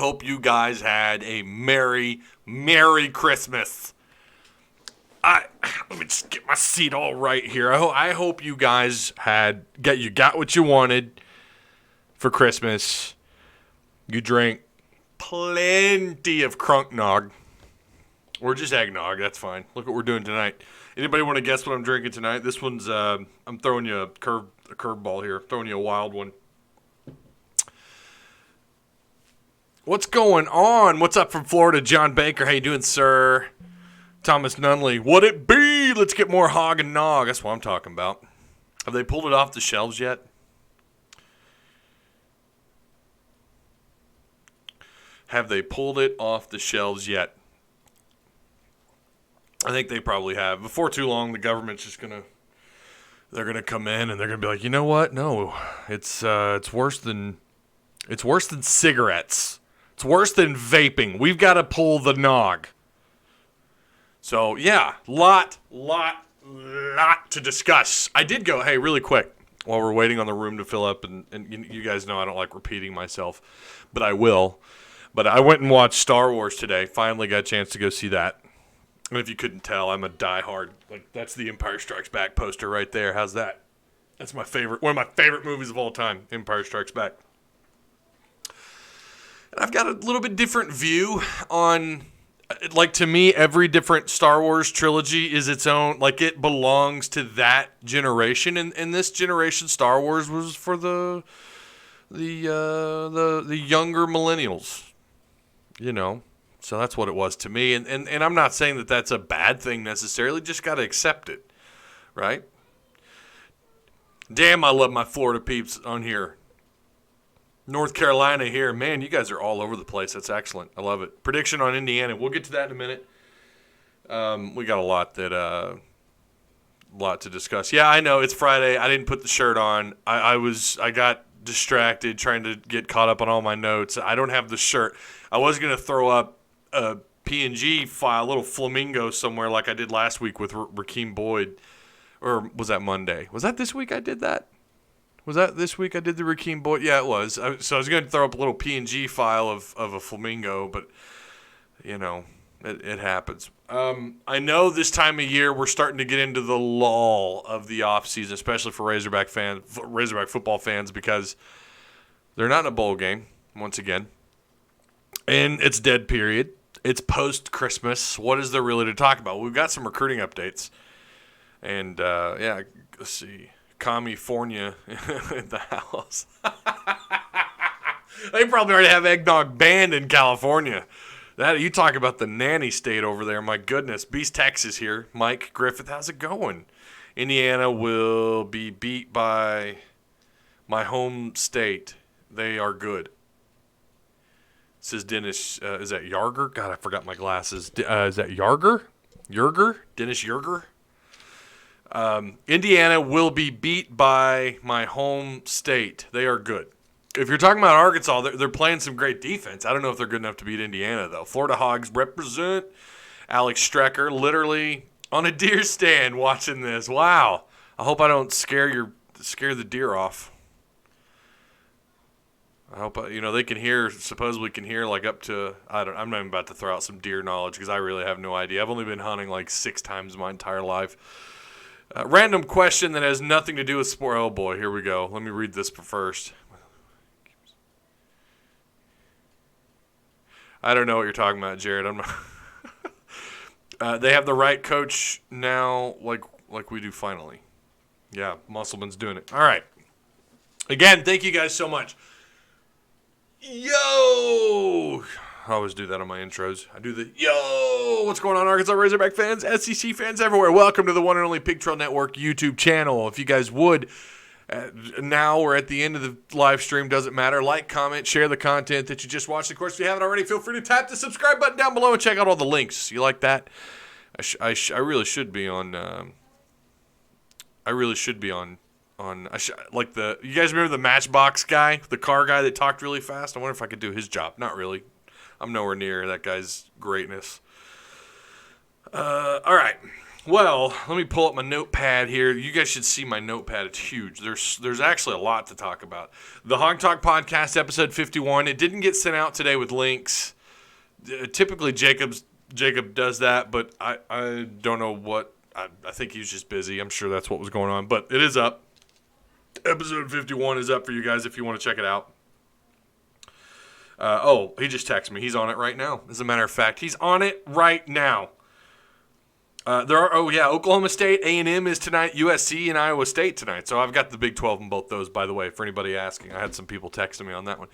hope you guys had a Merry Christmas. Let me just get my seat all right here. I hope you guys got what you wanted for Christmas. You drank plenty of crunk-nog. Or just eggnog, that's fine. Look what we're doing tonight. Anybody want to guess what I'm drinking tonight? This one's, I'm throwing you a curveball here. Throwing you a wild one. What's going on? What's up from Florida? John Baker, how you doing, sir? Thomas Nunley, what it be? Let's get more hog and nog. That's what I'm talking about. Have they pulled it off the shelves yet? Have they pulled it off the shelves yet? I think they probably have. Before too long, the government's just they're gonna come in and they're gonna be like, you know what? No, it's worse than cigarettes. It's worse than vaping. We've got to pull the nog. So yeah, lot to discuss. I did go, hey, really quick, while we're waiting on the room to fill up, and you guys know I don't like repeating myself, but I will. But I went and watched Star Wars today. Finally got a chance to go see that. And if you couldn't tell, I'm a diehard. Like, that's the Empire Strikes Back poster right there. How's that? That's my favorite. One of my favorite movies of all time, Empire Strikes Back. And I've got a little bit different view on, like, to me, every different Star Wars trilogy is its own. Like, it belongs to that generation. And this generation, Star Wars was for the younger millennials. You know. So that's what it was to me. And I'm not saying that that's a bad thing necessarily. Just got to accept it. Right? Damn, I love my Florida peeps on here. North Carolina here. Man, you guys are all over the place. That's excellent. I love it. Prediction on Indiana. We'll get to that in a minute. We got a lot to discuss. Yeah, I know. It's Friday. I didn't put the shirt on. I got distracted trying to get caught up on all my notes. I don't have the shirt. I was going to throw up a PNG file, a little flamingo somewhere like I did last week with Rakeem Boyd. Or was that Monday? Was that this week I did that? Was that this week I did the Rakeem Boyd? Yeah, it was. So I was going to throw up a little PNG file of a flamingo, but, you know, it happens. I know this time of year we're starting to get into the lull of the offseason, especially for Razorback football fans, because they're not in a bowl game, once again. And it's dead period. It's post-Christmas. What is there really to talk about? We've got some recruiting updates. And, yeah, let's see. California in the house. They probably already have eggnog banned in California. You talk about the nanny state over there. My goodness. Beast Texas here. Mike Griffith, how's it going? Indiana will be beat by my home state. They are good. Says Dennis, is that Yarger? God, I forgot my glasses. Is that Yarger? Dennis Yarger? Indiana will be beat by my home state. They are good. If you're talking about Arkansas, they're playing some great defense. I don't know if they're good enough to beat Indiana, though. Florida Hogs represent. Alex Strecker, literally on a deer stand watching this. Wow. I hope I don't scare the deer off. I hope, they supposedly can hear like up to, I'm not even about to throw out some deer knowledge because I really have no idea. I've only been hunting like 6 times my entire life. Random question that has nothing to do with sport. Oh boy, here we go. Let me read this first. I don't know what you're talking about, Jared. I'm not. They have the right coach now, like we do finally. Yeah, Musselman's doing it. All right. Again, thank you guys so much. Yo! I always do that on my intros. I do the, yo! What's going on, Arkansas Razorback fans, SEC fans everywhere? Welcome to the one and only Pig Trail Network YouTube channel. If you guys would, now or at the end of the live stream, doesn't matter. Like, comment, share the content that you just watched. Of course, if you haven't already, feel free to tap the subscribe button down below and check out all the links. You like that? I really should be on. You guys remember the Matchbox guy, the car guy that talked really fast? I wonder if I could do his job. Not really. I'm nowhere near that guy's greatness. All right. Well, let me pull up my notepad here. You guys should see my notepad. It's huge. There's actually a lot to talk about. The Hog Talk Podcast, episode 51. It didn't get sent out today with links. Typically, Jacob does that, but I don't know what. I think he's just busy. I'm sure that's what was going on. But it is up. Episode 51 is up for you guys if you want to check it out. He just texted me. He's on it right now. As a matter of fact, he's on it right now. Oklahoma State, A&M is tonight, USC and Iowa State tonight. So I've got the Big 12 in both those, by the way, for anybody asking. I had some people texting me on that one.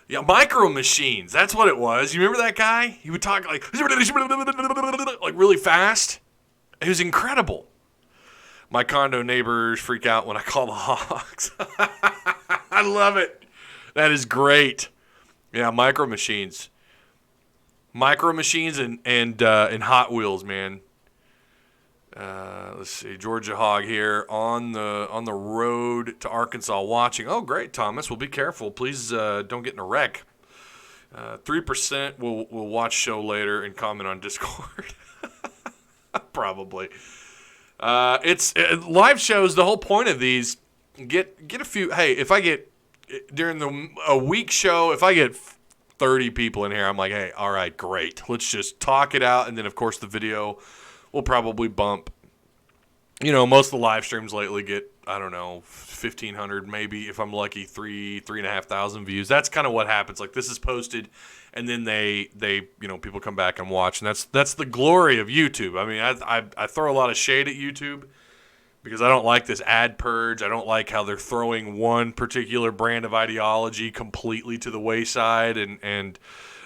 Yeah, Micro Machines, that's what it was. You remember that guy? He would talk like really fast. It was incredible. My condo neighbors freak out when I call the Hogs. I love it. That is great. Yeah, Micro Machines. Micro Machines and Hot Wheels, man. Let's see, Georgia Hog here on the road to Arkansas watching. Oh, great, Thomas. Well, be careful. Please don't get in a wreck. 3% will watch show later and comment on Discord. Probably. It's live shows. The whole point of these, get a few. Hey, if I get during a week show, if I get 30 people in here, I'm like, hey, all right, great. Let's just talk it out, and then of course the video will probably bump. You know, most of the live streams lately get, I don't know, 1,500, maybe if I'm lucky, 3,500 views. That's kind of what happens. Like, this is posted, and then they people come back and watch, and that's the glory of YouTube. I mean, I throw a lot of shade at YouTube because I don't like this ad purge. I don't like how they're throwing one particular brand of ideology completely to the wayside, and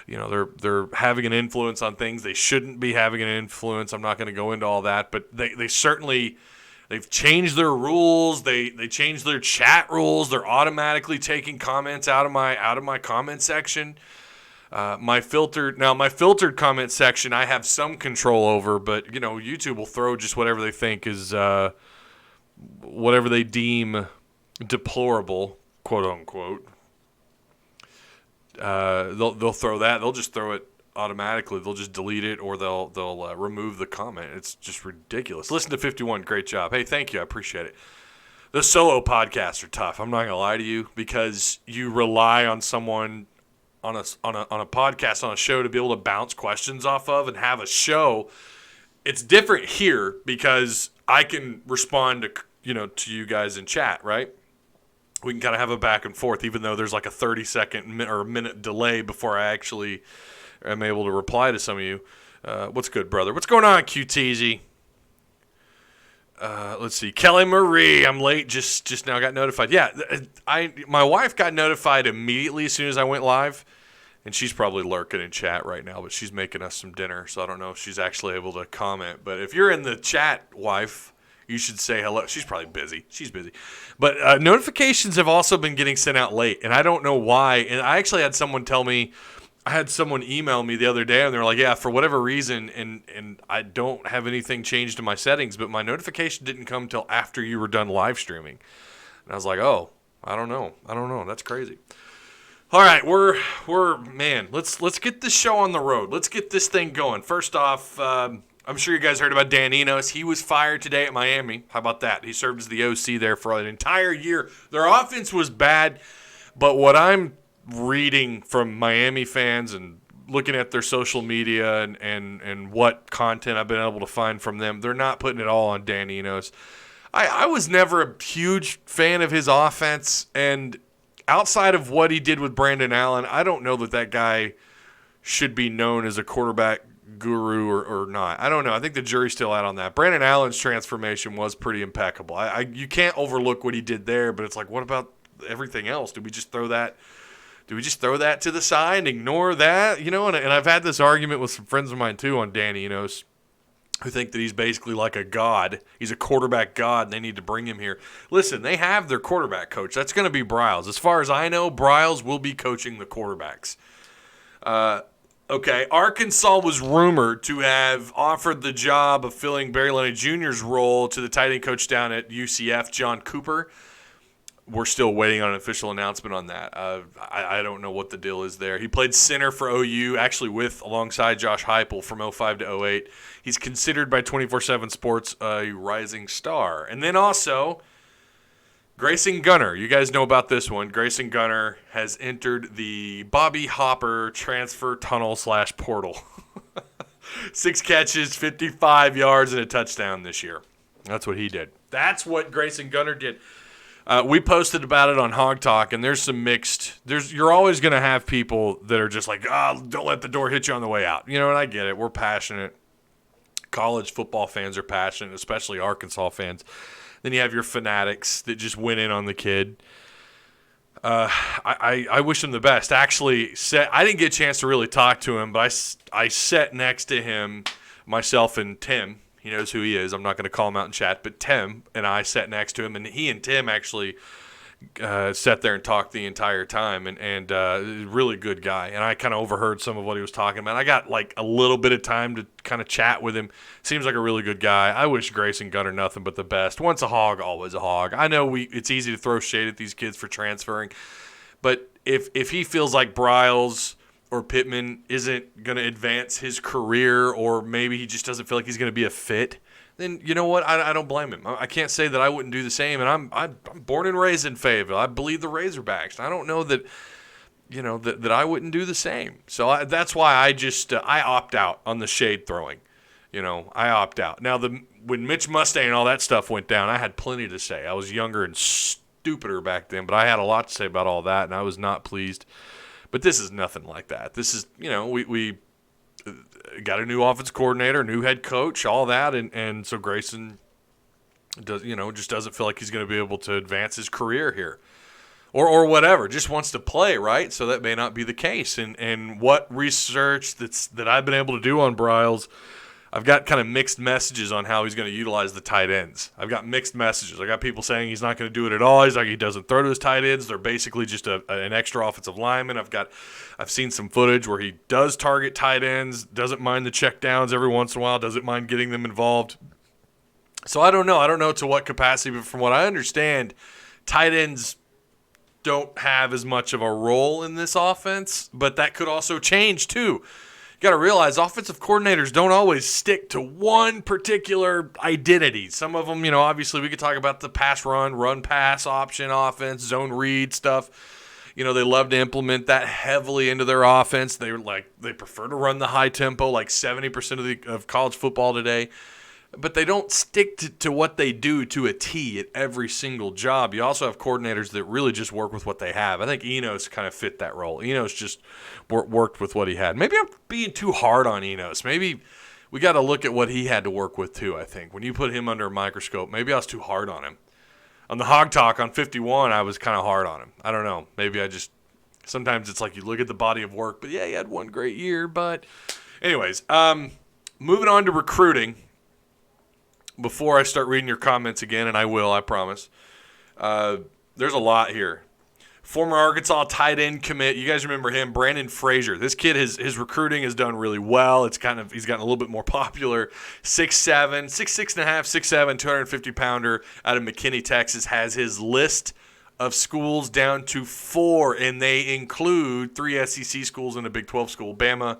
you know, they're having an influence on things they shouldn't be having an influence. I'm not going to go into all that, but they certainly, they've changed their rules. They changed their chat rules. They're automatically taking comments out of my comment section. My filtered comment section I have some control over, but you know, YouTube will throw just whatever they think is whatever they deem deplorable, quote unquote. They'll throw that. They'll just throw it automatically. They'll just delete it, or they'll remove the comment. It's just ridiculous. Listen to 51. Great job. Hey, thank you. I appreciate it. The solo podcasts are tough. I'm not gonna lie to you, because you rely on someone on a podcast, on a show, to be able to bounce questions off of and have a show. It's different here because I can respond to you guys in chat, right? We can kind of have a back and forth, even though there's like a 30-second or a minute delay before I actually am able to reply to some of you. What's good, brother? What's going on, QTZ? Let's see. Kelly Marie, I'm late. Just now got notified. Yeah, my wife got notified immediately as soon as I went live, and she's probably lurking in chat right now, but she's making us some dinner, so I don't know if she's actually able to comment. But if you're in the chat, wife, you should say hello. She's probably busy. She's busy. But notifications have also been getting sent out late, and I don't know why. And I actually had someone email me the other day, and they're like, yeah, for whatever reason, and I don't have anything changed in my settings, but my notification didn't come till after you were done live streaming. And I was like, oh, I don't know. That's crazy. All right, let's get this show on the road. Let's get this thing going. First off, I'm sure you guys heard about Dan Enos. He was fired today at Miami. How about that? He served as the OC there for an entire year. Their offense was bad, but what I'm reading from Miami fans and looking at their social media and what content I've been able to find from them, they're not putting it all on Dan Enos. I was never a huge fan of his offense, and outside of what he did with Brandon Allen, I don't know that guy should be known as a quarterback guru or not. I don't know. I think the jury's still out on that. Brandon Allen's transformation was pretty impeccable. You can't overlook what he did there, but it's like, what about everything else? Do we just throw that to the side and ignore that? You know, and I've had this argument with some friends of mine too on Dan Enos, who think that he's basically like a god. He's a quarterback god, and they need to bring him here. Listen, they have their quarterback coach. That's going to be Bryles. As far as I know, Bryles will be coaching the quarterbacks. Okay, Arkansas was rumored to have offered the job of filling Barry Lenny Jr.'s role to the tight end coach down at UCF, John Cooper. we're still waiting on an official announcement on that. I don't know what the deal is there. He played center for OU, actually alongside Josh Heupel from 05 to 08. He's considered by 24/7 Sports a rising star. And then also, Grayson Gunner. You guys know about this one. Grayson Gunner has entered the Bobby Hopper transfer tunnel / portal. 6 catches, 55 yards, and a touchdown this year. That's what he did. That's what Grayson Gunner did. We posted about it on Hog Talk, and there's some mixed. You're always going to have people that are just like, don't let the door hit you on the way out. You know, and I get it. We're passionate. College football fans are passionate, especially Arkansas fans. Then you have your fanatics that just went in on the kid. I wish him the best. Actually, I didn't get a chance to really talk to him, but I sat next to him, myself and Tim. He knows who he is. I'm not going to call him out in chat, but Tim and I sat next to him, and he and Tim actually sat there and talked the entire time, and really good guy. And I kind of overheard some of what he was talking about. I got like a little bit of time to kind of chat with him. Seems like a really good guy. I wish Grayson Gunner nothing but the best. Once a hog, always a hog. I know it's easy to throw shade at these kids for transferring, but if he feels like Briles or Pittman isn't going to advance his career, or maybe he just doesn't feel like he's going to be a fit, then you know what? I don't blame him. I can't say that I wouldn't do the same. And I'm born and raised in Fayetteville. I bleed the Razorbacks. I don't know that, that I wouldn't do the same. So that's why I opt out on the shade throwing. I opt out. Now, when Mitch Mustang and all that stuff went down, I had plenty to say. I was younger and stupider back then, but I had a lot to say about all that, and I was not pleased. But this is nothing like that. This is, we got a new offense coordinator, new head coach, all that, and so Grayson just doesn't feel like he's going to be able to advance his career here, or whatever. Just wants to play, right? So that may not be the case. And what research that I've been able to do on Briles, I've got kind of mixed messages on how he's going to utilize the tight ends. I've got mixed messages. I got people saying he's not going to do it at all. He's like, he doesn't throw to his tight ends. They're basically just an extra offensive lineman. I've seen some footage where he does target tight ends, doesn't mind the check downs every once in a while, doesn't mind getting them involved. So I don't know. I don't know to what capacity, but from what I understand, tight ends don't have as much of a role in this offense, but that could also change too. You got to realize offensive coordinators don't always stick to one particular identity. Some of them, obviously we could talk about the run pass option offense, zone read stuff. They love to implement that heavily into their offense. They prefer to run the high tempo, like 70% of college football today. But they don't stick to what they do to a T at every single job. You also have coordinators that really just work with what they have. I think Enos kind of fit that role. Enos just worked with what he had. Maybe I'm being too hard on Enos. Maybe we got to look at what he had to work with too, I think. When you put him under a microscope, maybe I was too hard on him. On the Hog Talk on 51, I was kind of hard on him. I don't know. Maybe sometimes it's like you look at the body of work, but yeah, he had one great year. But anyways, moving on to recruiting. Before I start reading your comments again, and I will, I promise, there's a lot here. Former Arkansas tight end commit, you guys remember him, Brandon Frazier. This kid, his recruiting has done really well. He's gotten a little bit more popular. 6'7", 6'6 and a half, 6'7", 250-pounder out of McKinney, Texas, has his list of schools down to 4, and they include 3 SEC schools and a Big 12 school, Bama,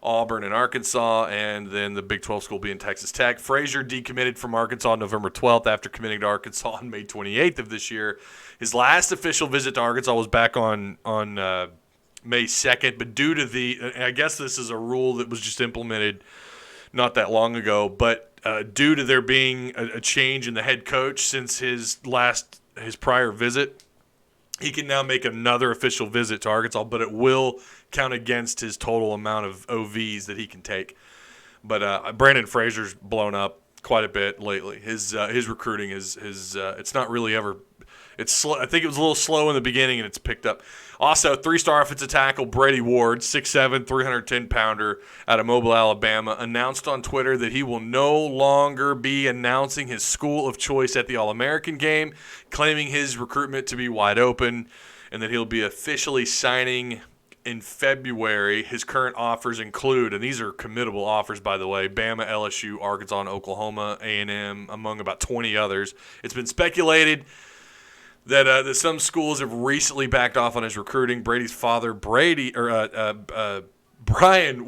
Auburn, and Arkansas, and then the Big 12 school being Texas Tech. Frazier decommitted from Arkansas on November 12th after committing to Arkansas on May 28th of this year. His last official visit to Arkansas was back on May 2nd, but due to I guess this is a rule that was just implemented not that long ago, but due to there being a change in the head coach since his prior visit, he can now make another official visit to Arkansas, but it will count against his total amount of OVs that he can take. But Brandon Frazier's blown up quite a bit lately. His recruiting it's not really ever. It's slow. I think it was a little slow in the beginning, and it's picked up. Also, 3-star offensive tackle Brady Ward, 6'7", 310-pounder out of Mobile, Alabama, announced on Twitter that he will no longer be announcing his school of choice at the All-American game, claiming his recruitment to be wide open, and that he'll be officially signing in February. His current offers include, and these are committable offers, by the way, Bama, LSU, Arkansas, and Oklahoma, A&M, among about 20 others. It's been speculated that some schools have recently backed off on his recruiting. Brady's father, Brian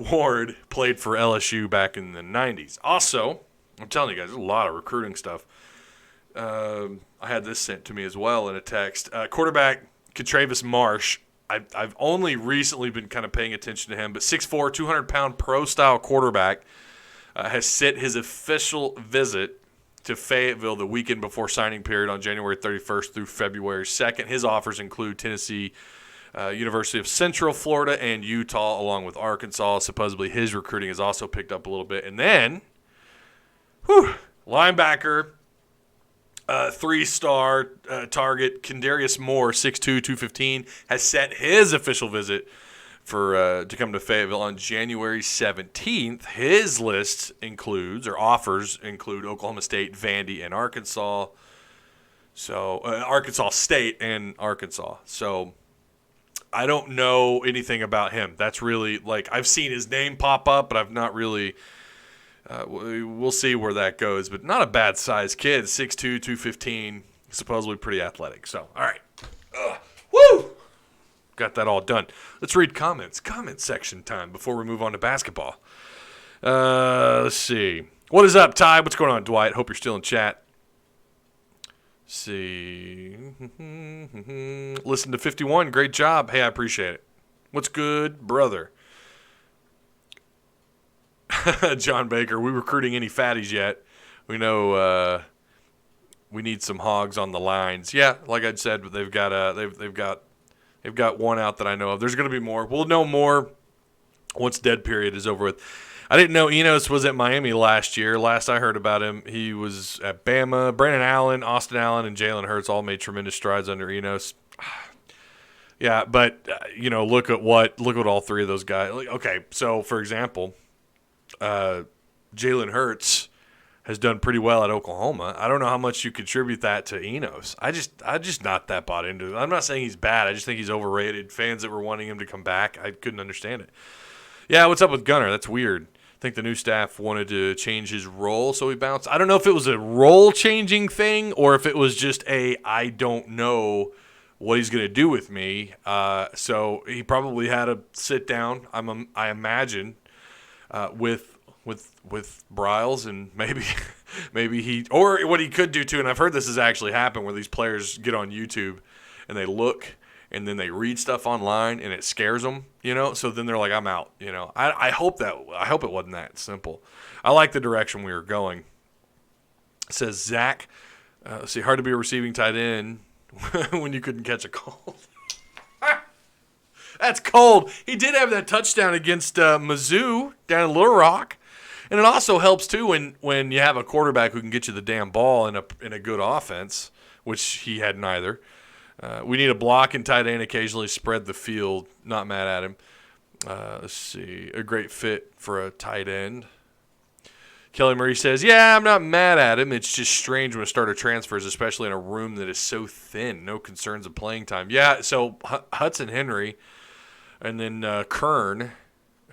Ward, played for LSU back in the 90s. Also, I'm telling you guys, there's a lot of recruiting stuff. I had this sent to me as well in a text. Quarterback Travis Marsh. I've only recently been kind of paying attention to him, but 6'4", 200-pound pro-style quarterback has set his official visit to Fayetteville the weekend before signing period on January 31st through February 2nd. His offers include Tennessee, University of Central Florida, and Utah, along with Arkansas. Supposedly his recruiting has also picked up a little bit. And then, linebacker, 3-star target Kendarius Moore, 6'2", 215, has set his official visit to come to Fayetteville on January 17th. His list offers include Oklahoma State, Vandy, and Arkansas. So Arkansas State and Arkansas. So I don't know anything about him. That's really, I've seen his name pop up, but I've not really we'll see where that goes. But not a bad size kid, 6'2", 215, supposedly pretty athletic. So, all right. Woo! Got that all done. Let's read comments. Comment section time before we move on to basketball. Let's see. What is up, Ty? What's going on, Dwight? Hope you're still in chat. Let's see. Listen to 51. Great job. Hey, I appreciate it. What's good, brother? John Baker, we recruiting any fatties yet? We know we need some hogs on the lines. Yeah, like I said, they've got one out that I know of. There's going to be more. We'll know more once dead period is over with. I didn't know Enos was at Miami last year. Last I heard about him, he was at Bama. Brandon Allen, Austin Allen, and Jalen Hurts all made tremendous strides under Enos. Yeah, but look at what all three of those guys. Okay, so for example, Jalen Hurts has done pretty well at Oklahoma. I don't know how much you contribute that to Enos. I just not that bought into it. I'm not saying he's bad. I just think he's overrated. Fans that were wanting him to come back, I couldn't understand it. Yeah, what's up with Gunner? That's weird. I think the new staff wanted to change his role, so he bounced. I don't know if it was a role-changing thing or if it was just I don't know what he's going to do with me. So he probably had a sit down, I imagine, with Briles, and maybe he, or what he could do too, and I've heard this has actually happened where these players get on YouTube and they look and then they read stuff online and it scares them, so then they're like, I'm out, I hope it wasn't that simple. I like the direction we were going. It says Zach, let's see, hard to be a receiving tight end when you couldn't catch a cold. That's cold. He did have that touchdown against Mizzou down in Little Rock. And it also helps, too, when you have a quarterback who can get you the damn ball in a good offense, which he had neither. We need a block and tight end occasionally spread the field. Not mad at him. Let's see. A great fit for a tight end. Kelly Murray says, yeah, I'm not mad at him. It's just strange when a starter transfers, especially in a room that is so thin. No concerns of playing time. Yeah, so Hudson Henry and then Kern.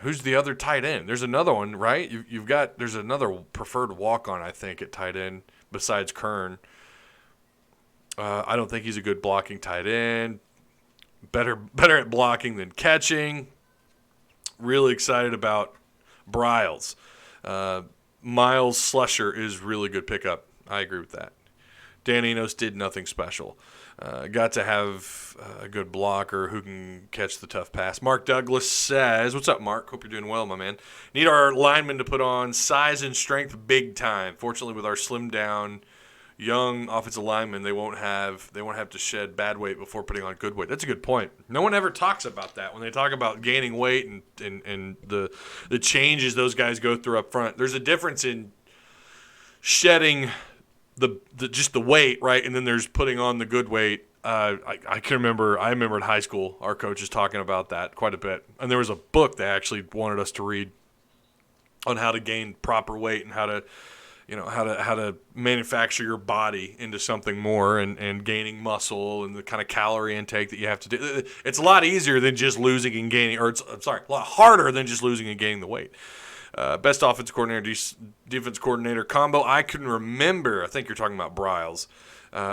Who's the other tight end? There's another one, right? There's another preferred walk-on, I think, at tight end besides Kern. I don't think he's a good blocking tight end. Better at blocking than catching. Really excited about Briles. Miles Slusher is really good pickup. I agree with that. Dan Enos did nothing special. Got to have a good blocker who can catch the tough pass. Mark Douglas says, what's up, Mark? Hope you're doing well, my man. Need our linemen to put on size and strength big time. Fortunately, with our slimmed down young offensive linemen, they won't have to shed bad weight before putting on good weight. That's a good point. No one ever talks about that when they talk about gaining weight and the changes those guys go through up front. There's a difference in shedding just the weight, right? And then there's putting on the good weight. I can remember in high school, our coaches talking about that quite a bit. And there was a book they actually wanted us to read on how to gain proper weight and how to manufacture your body into something more and gaining muscle and the kind of calorie intake that you have to do. It's a lot easier than just losing and gaining, a lot harder than just losing and gaining the weight. Best offense coordinator, defense coordinator combo I can remember. I think you're talking about Bryles.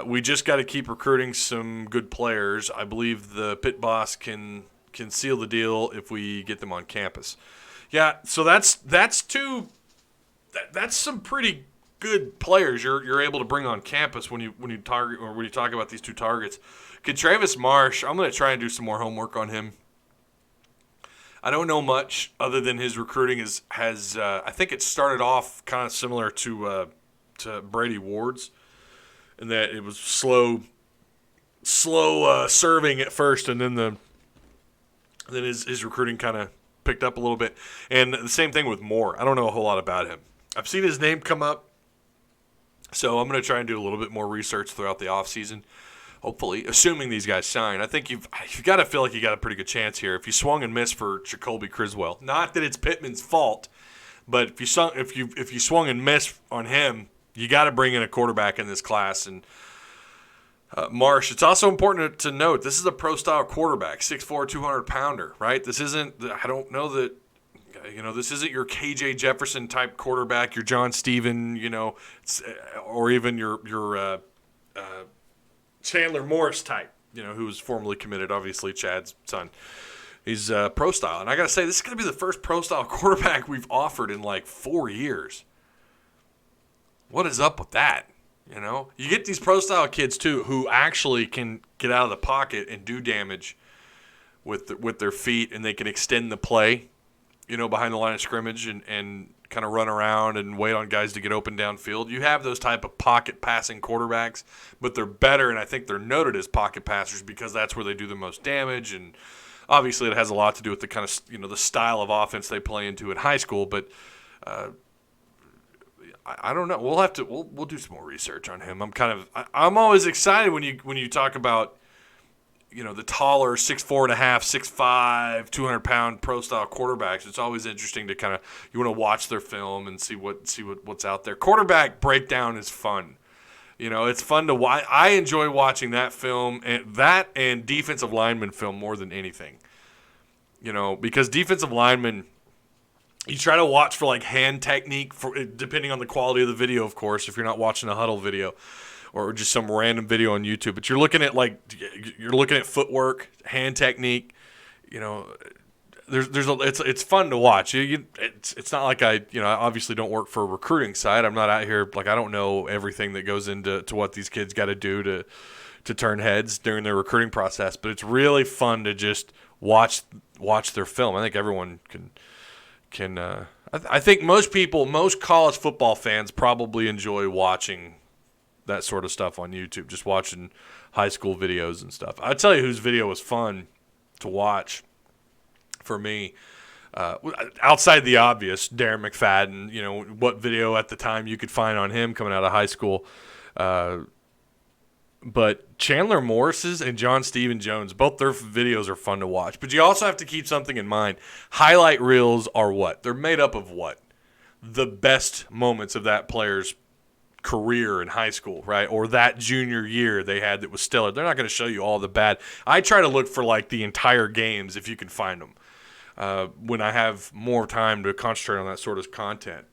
We just got to keep recruiting some good players. I believe the pit boss can seal the deal if we get them on campus. Yeah, so that's some pretty good players you're able to bring on campus when you talk about these two targets. Travis Marsh, I'm going to try and do some more homework on him. I don't know much other than his recruiting has I think it started off kind of similar to Brady Ward's, in that it was slow serving at first, and then his recruiting kind of picked up a little bit. And the same thing with Moore. I don't know a whole lot about him. I've seen his name come up, so I'm going to try and do a little bit more research throughout the offseason. Hopefully, assuming these guys sign. I think you've got to feel like you got a pretty good chance here. If you swung and missed for Jacoby Criswell, not that it's Pittman's fault, but if you swung and missed on him, you got to bring in a quarterback in this class. And Marsh, it's also important to note this is a pro-style quarterback, 6'4", 200-pounder, right? This isn't. I don't know that. This isn't your KJ Jefferson type quarterback, your John Steven, or even your Chandler Morris type, who was formerly committed, obviously Chad's son. He's pro style. And I got to say, this is going to be the first pro style quarterback we've offered in like 4 years. What is up with that? You get these pro style kids too who actually can get out of the pocket and do damage with their feet, and they can extend the play, behind the line of scrimmage and kind of run around and wait on guys to get open downfield. You have those type of pocket passing quarterbacks, but they're better, and I think they're noted as pocket passers because that's where they do the most damage. And obviously it has a lot to do with the kind of, the style of offense they play into in high school. But I don't know. We'll do some more research on him. I'm always excited when you talk about, the taller 6'4.5", 6'5", 200-pound pro-style quarterbacks. It's always interesting to you want to watch their film and see what's out there. Quarterback breakdown is fun. It's fun to watch. I enjoy watching that film and defensive lineman film more than anything. Because defensive linemen, you try to watch for like hand technique, depending on the quality of the video, of course, if you're not watching a huddle video or just some random video on YouTube. But you're looking at footwork, hand technique. It's fun to watch. It's not like I obviously don't work for a recruiting site. I'm not out here I don't know everything that goes into what these kids got to do to turn heads during their recruiting process. But it's really fun to just watch their film. I think everyone can. I think most college football fans probably enjoy watching that sort of stuff on YouTube, just watching high school videos and stuff. I'll tell you whose video was fun to watch for me, outside the obvious, Darren McFadden, what video at the time you could find on him coming out of high school. But Chandler Morris's and John Steven Jones, both their videos are fun to watch. But you also have to keep something in mind. Highlight reels are what? They're made up of what? The best moments of that player's career in high school, right? Or that junior year they had that was stellar. They're not going to show you all the bad. I try to look for the entire games if you can find them when I have more time to concentrate on that sort of content.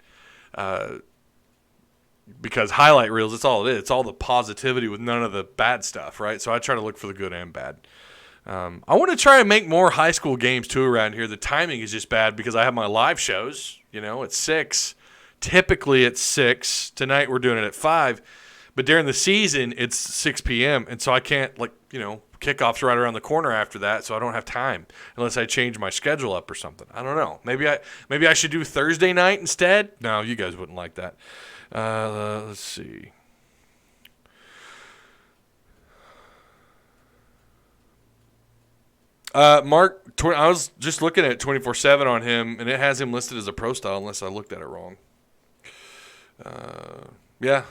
Because highlight reels, it's all it is. It's all the positivity with none of the bad stuff, right? So I try to look for the good and bad. I want to try to make more high school games too around here. The timing is just bad because I have my live shows, at 6. Typically at 6. Tonight we're doing it at 5. But during the season, it's 6 p.m. And so I can't, kickoff's right around the corner after that, so I don't have time unless I change my schedule up or something. I don't know. Maybe I should do Thursday night instead? No, you guys wouldn't like that. Let's see. Mark, I was just looking at 24/7 on him, and it has him listed as a pro style unless I looked at it wrong. Yeah,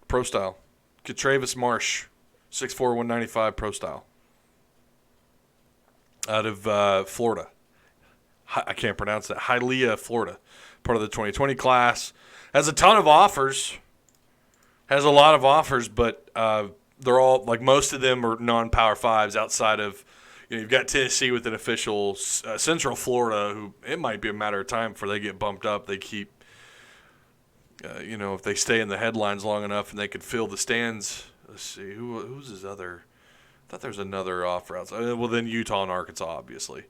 pro style. Travis Marsh, 6'4", 195, pro style. Out of Florida. I can't pronounce that. Hialeah, Florida. Part of the 2020 class. Has a ton of offers. Has a lot of offers, but they're all, most of them are non-Power 5s outside of, you've got Tennessee with an official, Central Florida, who it might be a matter of time before they get bumped up. They keep, if they stay in the headlines long enough and they could fill the stands. Let's see, who's his other? I thought there was another off routes. Well, then Utah and Arkansas, obviously.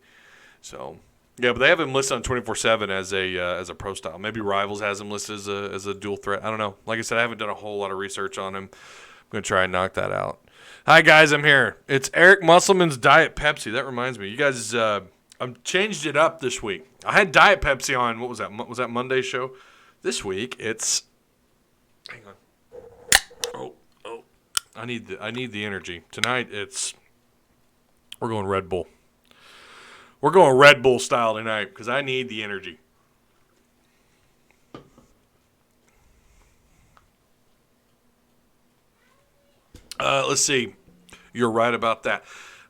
So, yeah, but they have him listed on 24/7 as a pro style. Maybe Rivals has him listed as a dual threat. I don't know. Like I said, I haven't done a whole lot of research on him. I'm going to try and knock that out. Hi, guys. I'm here. It's Eric Musselman's Diet Pepsi. That reminds me. You guys, I've changed it up this week. I had Diet Pepsi on, what was that? Was that Monday's show? This week, it's – hang on. Oh. I need the energy. Tonight, we're going Red Bull. We're going Red Bull style tonight because I need the energy. Let's see. You're right about that.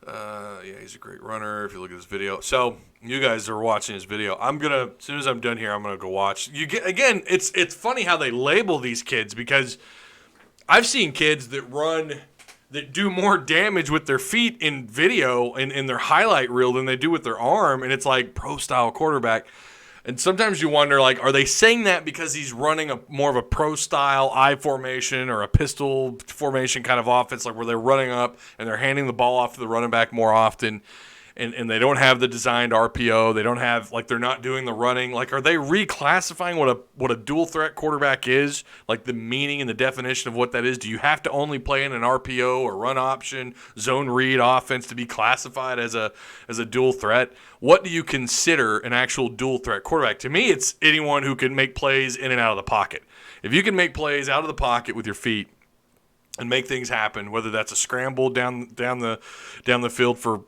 Yeah, he's a great runner if you look at this video. So you guys are watching this video. As soon as I'm done here, I'm gonna go watch. Again, it's funny how they label these kids because I've seen kids that do more damage with their feet in video and in their highlight reel than they do with their arm, and it's like pro style quarterback. And sometimes you wonder, like, are they saying that because he's running more of a pro-style I formation or a pistol formation kind of offense, like where they're running up and they're handing the ball off to the running back more often, and they don't have the designed RPO. They don't have, like, they're not doing the running. Like, are they reclassifying what a dual-threat quarterback is, like the meaning and the definition of what that is? Do you have to only play in an RPO or run option, zone read offense to be classified as a dual threat? What do you consider an actual dual threat quarterback? To me, it's anyone who can make plays in and out of the pocket. If you can make plays out of the pocket with your feet and make things happen, whether that's a scramble down the field for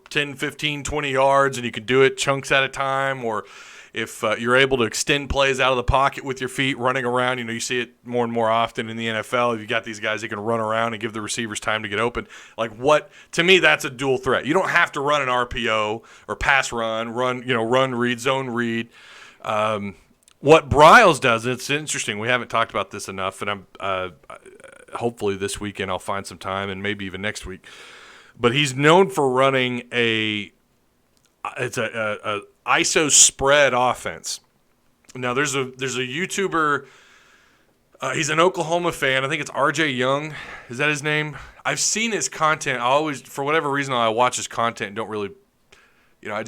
10, 15, 20 yards, and you can do it chunks at a time, or if you're able to extend plays out of the pocket with your feet, running around, you see it more and more often in the NFL. If you got these guys that can run around and give the receivers time to get open, to me, that's a dual threat. You don't have to run an RPO or pass run read, zone read. What Briles does, and it's interesting, we haven't talked about this enough, and I'm hopefully this weekend I'll find some time, and maybe even next week. But he's known for running a ISO spread offense. Now there's a YouTuber. He's an Oklahoma fan. I think it's RJ Young. Is that his name? I've seen his content. I always, for whatever reason, I watch his content and don't really, I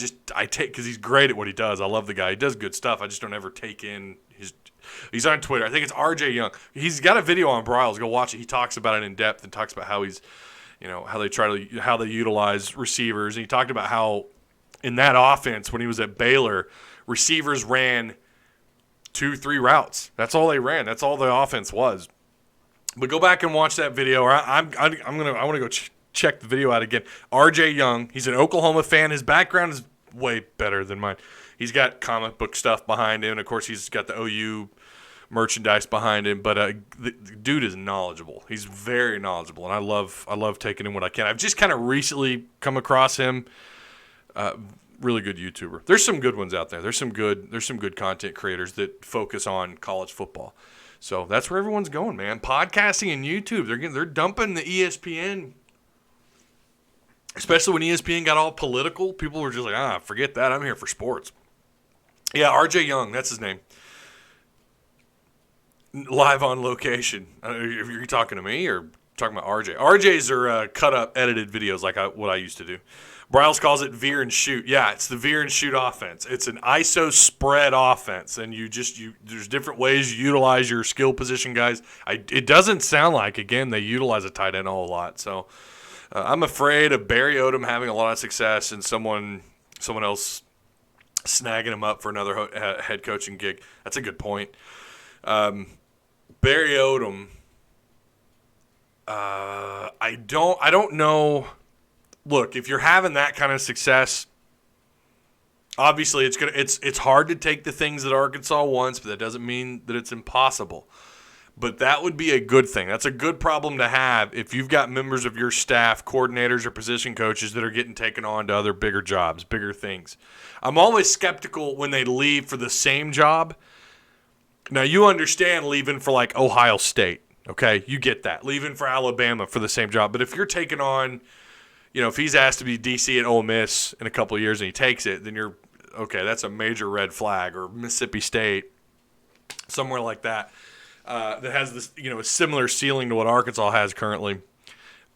take because he's great at what he does. I love the guy. He does good stuff. I just don't ever take in his. He's on Twitter. I think it's RJ Young. He's got a video on Briles. Go watch it. He talks about it in depth and talks about how he's, how they utilize receivers. And he talked about how in that offense when he was at Baylor, receivers ran 2-3 routes. That's all they ran. That's all the offense was. But go back and watch that video. Or I want to go check the video out again. RJ Young. He's an Oklahoma fan. His background is way better than mine. He's got comic book stuff behind him. Of course, he's got the OU merchandise behind him. But the dude is knowledgeable. He's very knowledgeable, and I love taking in what I can. I've just kind of recently come across him. Really good YouTuber. There's some good ones out there. There's some good content creators that focus on college football. So that's where everyone's going, man. Podcasting and YouTube. They're dumping the ESPN. Especially when ESPN got all political, people were just like, forget that. I'm here for sports. Yeah, RJ Young, that's his name. Live on location. If you're talking to me or talking about RJ. RJs are cut up, edited videos like what I used to do. Briles calls it veer and shoot. Yeah, it's the veer and shoot offense. It's an ISO spread offense, and there's different ways you utilize your skill position guys. It doesn't sound like, again, they utilize a tight end a whole lot. So I'm afraid of Barry Odom having a lot of success and someone else snagging him up for another head coaching gig. That's a good point. Barry Odom, I don't know. Look, if you're having that kind of success, obviously it's hard to take the things that Arkansas wants, but that doesn't mean that it's impossible. But that would be a good thing. That's a good problem to have if you've got members of your staff, coordinators or position coaches that are getting taken on to other bigger jobs, bigger things. I'm always skeptical when they leave for the same job. Now, you understand leaving for like Ohio State, okay? You get that. Leaving for Alabama for the same job. But if you're taking on, if he's asked to be DC at Ole Miss in a couple of years and he takes it, then you're okay. That's a major red flag. Or Mississippi State, somewhere like that, that has this, a similar ceiling to what Arkansas has currently.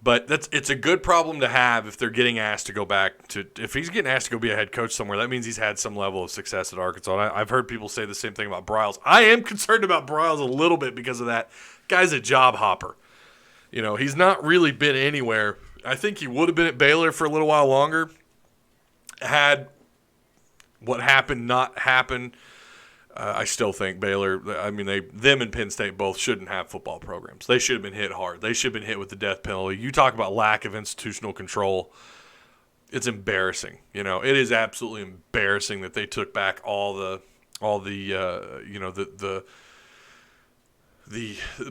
But it's a good problem to have if they're getting asked to go back to. If he's getting asked to go be a head coach somewhere, that means he's had some level of success at Arkansas. And I've heard people say the same thing about Briles. I am concerned about Briles a little bit because of that. Guy's a job hopper. He's not really been anywhere. I think he would have been at Baylor for a little while longer had what happened not happen. I still think Baylor, them and Penn State both shouldn't have football programs. They should have been hit hard. They should have been hit with the death penalty. You talk about lack of institutional control. It's embarrassing. It is absolutely embarrassing that they took back all the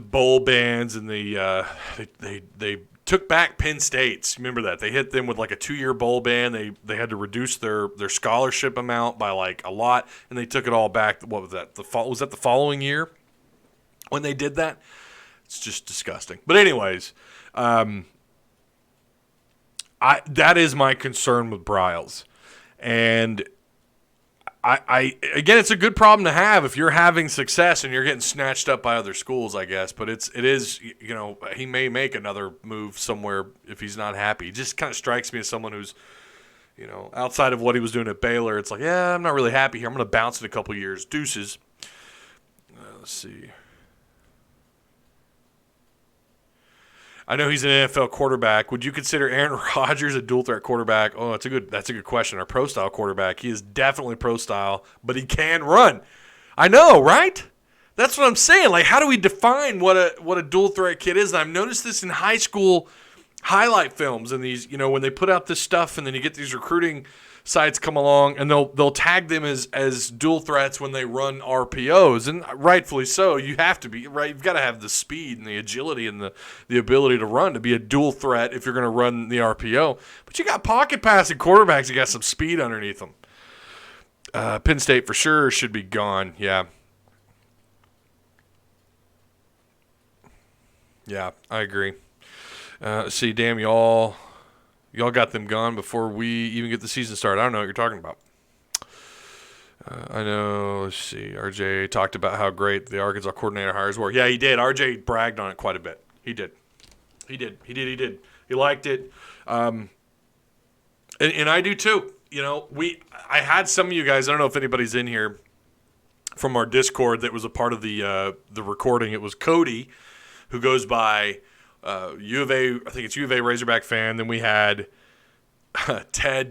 bowl bans and they took back Penn State's. Remember that they hit them with like a 2-year bowl ban. They had to reduce their scholarship amount by like a lot, and they took it all back. What was that? Was that the following year when they did that? It's just disgusting. But anyways, that is my concern with Briles, and again, it's a good problem to have if you're having success and you're getting snatched up by other schools, I guess. But it is, he may make another move somewhere if he's not happy. It just kind of strikes me as someone who's, outside of what he was doing at Baylor, it's like, yeah, I'm not really happy here. I'm going to bounce in a couple years. Deuces. Let's see. I know he's an NFL quarterback. Would you consider Aaron Rodgers a dual-threat quarterback? Oh, that's a good question. A pro-style quarterback. He is definitely pro-style, but he can run. I know, right? That's what I'm saying. Like, how do we define what a dual-threat kid is? And I've noticed this in high school highlight films and these, when they put out this stuff and then you get these recruiting sites come along and they'll tag them as dual threats when they run RPOs, and rightfully so. You have to be right. You've got to have the speed and the agility and the ability to run to be a dual threat if you're going to run the RPO. But you got pocket passing quarterbacks. You got some speed underneath them. Penn State for sure should be gone. Yeah, I agree. See, damn y'all. Y'all got them gone before we even get the season started. I don't know what you're talking about. I know. Let's see. RJ talked about how great the Arkansas coordinator hires were. Yeah, he did. RJ bragged on it quite a bit. He did. He liked it. And I do too. I had some of you guys. I don't know if anybody's in here from our Discord that was a part of the recording. It was Cody, who goes by U of A. I think it's U of A Razorback fan. Then we had Tyler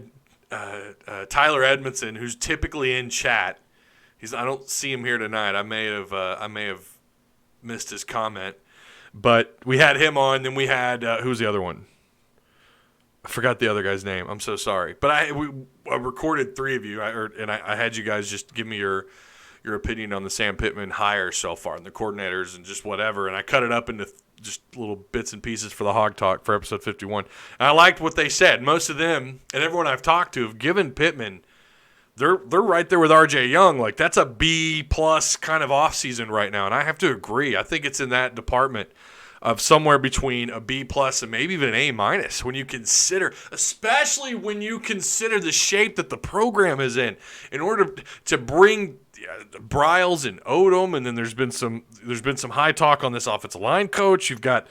Edmonson, who's typically in chat. I don't see him here tonight. I may have missed his comment, but we had him on. Then we had who was the other one? I forgot the other guy's name. I'm so sorry. But I recorded 3 of you, and I had you guys just give me your opinion on the Sam Pittman hire so far and the coordinators and just whatever. And I cut it up into just little bits and pieces for the Hog Talk for episode 51. And I liked what they said. Most of them and everyone I've talked to have given Pittman, they're right there with RJ Young. Like, that's a B+ kind of offseason right now. And I have to agree. I think it's in that department of somewhere between a B+ and maybe even an A- when you consider, especially when you consider the shape that the program is in order to bring Briles and Odom, and then there's been some high talk on this offensive line coach. You've got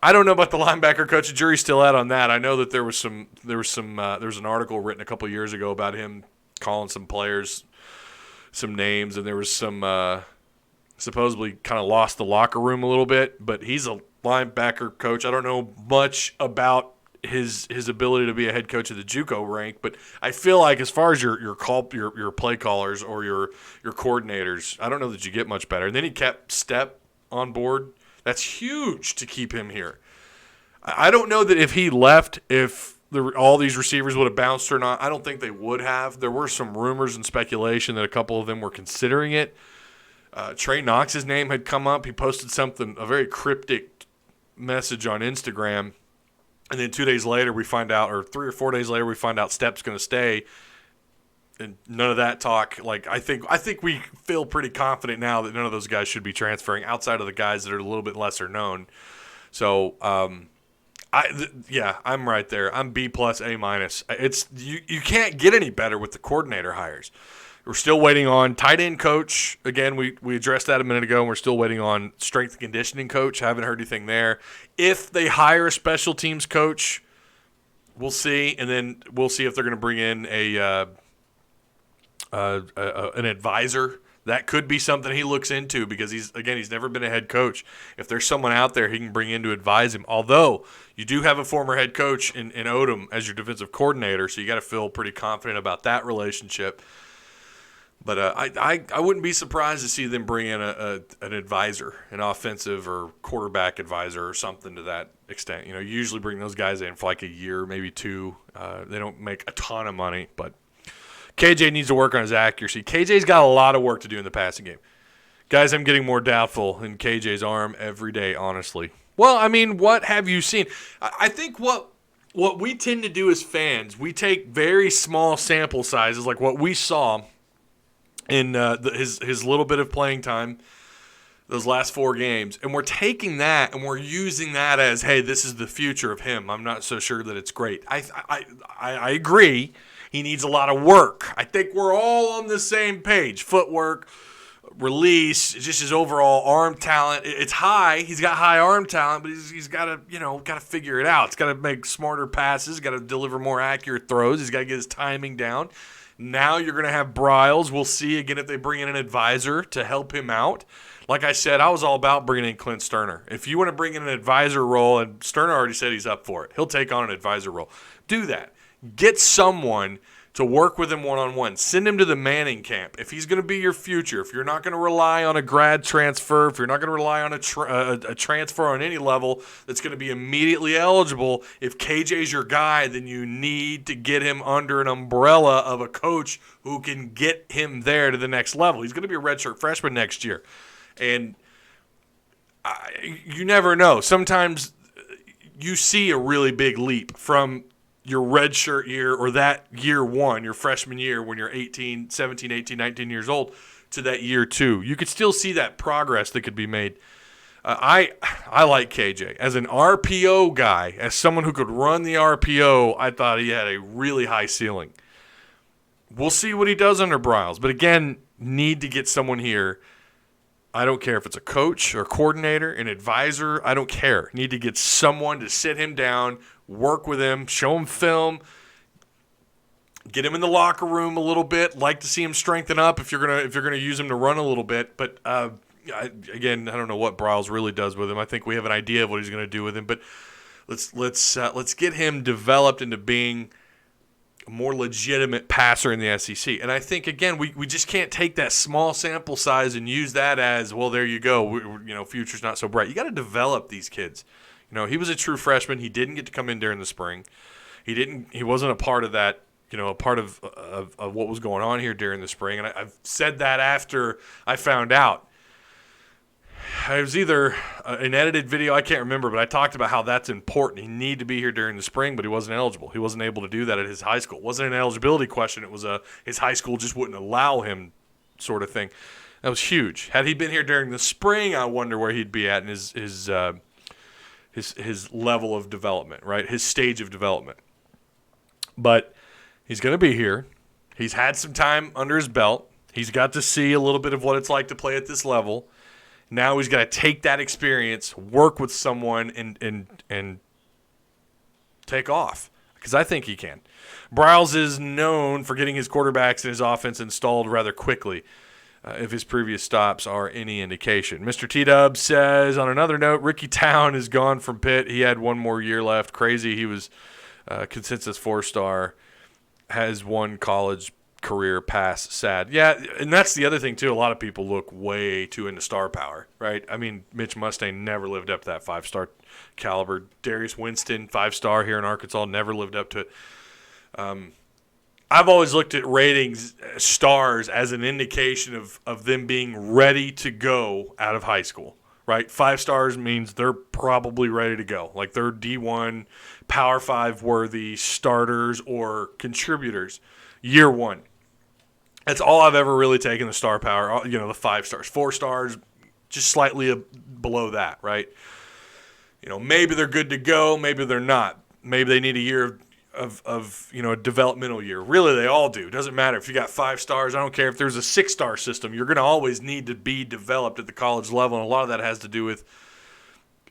I don't know about the linebacker coach. The jury's still out on that. I know that there was an article written a couple years ago about him calling some players some names, and there was some supposedly kind of lost the locker room a little bit. But he's a linebacker coach. I don't know much about his ability to be a head coach of the JUCO rank, but I feel like as far as your play callers or your coordinators, I don't know that you get much better. And then he kept Step on board. That's huge to keep him here. I don't know that if he left, if all these receivers would have bounced or not. I don't think they would have. There were some rumors and speculation that a couple of them were considering it. Trey Knox's name had come up. He posted a very cryptic message on Instagram. And then 2 days later, we find out, or 3 or 4 days later, we find out Step's going to stay. And none of that talk. Like, I think we feel pretty confident now that none of those guys should be transferring outside of the guys that are a little bit lesser known. So I'm right there. I'm B plus, A minus. It's you can't get any better with the coordinator hires. We're still waiting on tight end coach. Again, we addressed that a minute ago, and we're still waiting on strength and conditioning coach. Haven't heard anything there. If they hire a special teams coach, we'll see, and then we'll see if they're going to bring in an advisor. That could be something he looks into because he's never been a head coach. If there's someone out there he can bring in to advise him, although you do have a former head coach in Odom as your defensive coordinator, so you got to feel pretty confident about that relationship. But I wouldn't be surprised to see them bring in an advisor, an offensive or quarterback advisor or something to that extent. You usually bring those guys in for like a year, maybe two. They don't make a ton of money, but KJ needs to work on his accuracy. KJ's got a lot of work to do in the passing game. Guys, I'm getting more doubtful in KJ's arm every day, honestly. Well, I mean, what have you seen? I think what we tend to do as fans, we take very small sample sizes, like what we saw in his little bit of playing time, those last 4 games, and we're taking that and we're using that as, hey, this is the future of him. I'm not so sure that it's great. I agree. He needs a lot of work. I think we're all on the same page. Footwork, release, just his overall arm talent. It's high. He's got high arm talent, but he's got to figure it out. He's got to make smarter passes. Got to deliver more accurate throws. He's got to get his timing down. Now you're going to have Bryles. We'll see again if they bring in an advisor to help him out. Like I said, I was all about bringing in Clint Sterner. If you want to bring in an advisor role, and Sterner already said he's up for it, he'll take on an advisor role. Do that. Get someone to work with him one-on-one. Send him to the Manning camp. If he's going to be your future, if you're not going to rely on a grad transfer, if you're not going to rely on a transfer on any level that's going to be immediately eligible, if KJ's your guy, then you need to get him under an umbrella of a coach who can get him there to the next level. He's going to be a redshirt freshman next year. And you never know. Sometimes you see a really big leap from your redshirt year or that year one, your freshman year when you're 17, 18, 19 years old to that year two. You could still see that progress that could be made. I like KJ. As an RPO guy, as someone who could run the RPO, I thought he had a really high ceiling. We'll see what he does under Bryles. But again, need to get someone here. I don't care if it's a coach or coordinator, an advisor. I don't care. Need to get someone to sit him down, work with him, show him film, get him in the locker room a little bit. Like to see him strengthen up if you're gonna use him to run a little bit. But again, I don't know what Bryles really does with him. I think we have an idea of what he's going to do with him. But let's get him developed into being a more legitimate passer in the SEC. And I think, again, we just can't take that small sample size and use that as, well, there you go. Future's not so bright. You got to develop these kids. He was a true freshman. He didn't get to come in during the spring. He wasn't a part of that, a part of what was going on here during the spring. And I've said that after I found out. It was either an edited video, I can't remember, but I talked about how that's important. He needed to be here during the spring, but he wasn't eligible. He wasn't able to do that at his high school. It wasn't an eligibility question. It was his high school just wouldn't allow him sort of thing. That was huge. Had he been here during the spring, I wonder where he'd be at in his level of development, right? His stage of development. But he's going to be here. He's had some time under his belt. He's got to see a little bit of what it's like to play at this level. Now he's got to take that experience, work with someone, and take off, because I think he can. Bryles is known for getting his quarterbacks and his offense installed rather quickly, if his previous stops are any indication. Mr. T-Dub says, on another note, Ricky Town is gone from Pitt. He had one more year left. Crazy. He was consensus 4-star, has one college career pass. Sad. Yeah, and that's the other thing too. A lot of people look way too into star power, right? I mean, Mitch Mustang never lived up to that 5-star caliber. Darius Winston, 5-star here in Arkansas, never lived up to it. I've always looked at ratings, stars, as an indication of them being ready to go out of high school, right? 5 stars means they're probably ready to go. Like they're D1, Power 5 worthy starters or contributors year one. That's all I've ever really taken the star power, the 5 stars. 4 stars, just slightly below that, right? maybe they're good to go, maybe they're not. Maybe they need a year of a developmental year. Really, they all do. Doesn't matter if you got 5 stars. I don't care if there's a 6-star system. You're going to always need to be developed at the college level, and a lot of that has to do with